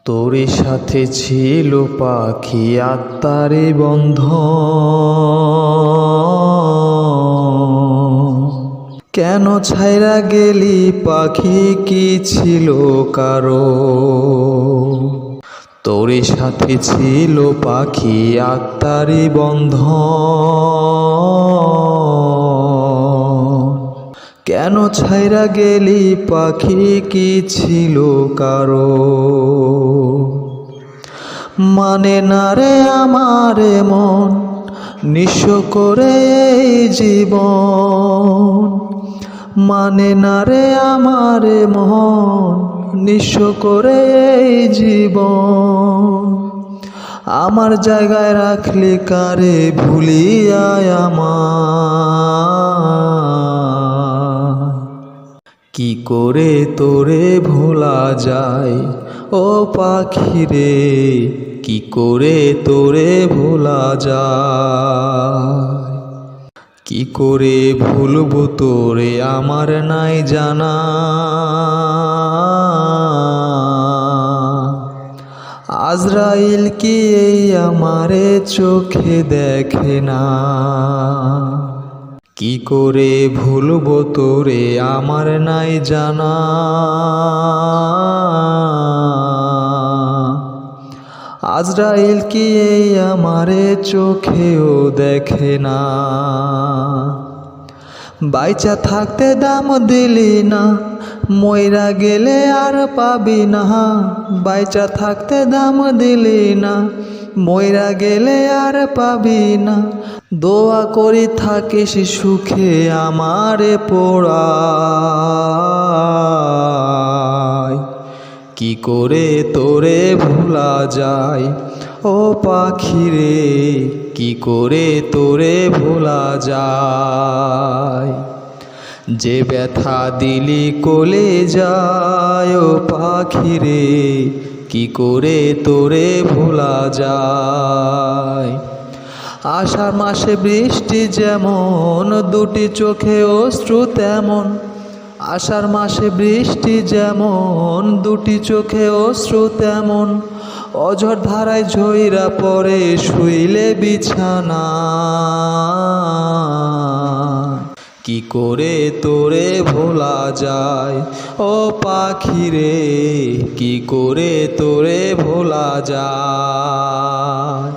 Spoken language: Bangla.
তোর সাথে ছিল পাখি আত্মারে বন্ধন, কেন ছাইরা গেলি পাখি কি ছিল কারো? তোর সাথে ছিল পাখি আত্মারে বন্ধন, কেন ছাইরা গেলি পাখি কি ছিল কারো? মানে না রে আমার মন নিঃস্ব করে এই জীবন, মানে না রে আমার মন নিঃস্ব করে এই জীবন। আমার জায়গায় রাখলি কারে ভুলিয়া আমার, কি করে তোরে ভোলা যায় ও পাখি রে, কি করে তোরে ভোলা যায়? কি করে ভুলবো তোরে আমার নাই জানা, আজরাইল কি এই আমারে চোখে দেখে না? কি করে ভুলবো তোরে আমার নাই জানা, আজরাইল কি এই আমারে চোখেও দেখে না? বাইচা থাকতে দাম দিলি না, মইরা গেলে আর পাবি না। বাইচা থাকতে দাম দিলি না, মইরা গেলে আর পাবি না। দোয়া করি থাকিস সুখে আমারে পোড়ায়, কি করে তোরে ভোলা যায় ও পাখি রে, কি করে তোরে ভোলা যায়? যে ব্যথা দিলি কোলে যায় ও পাখি রে, কি করে তোরে ভোলা যায়? আষাঢ় মাসে বৃষ্টি যেমন দুটি চোখে অশ্রু তেমন, আষাঢ় মাসে বৃষ্টি যেমন দুটি চোখে অশ্রু তেমন। অঝর ধারায় ঝইরা পড়ে শুইলে বিছানা, কি করে তোরে ভোলা যায় ও পাখি রে, কি করে তোরে ভোলা যায়?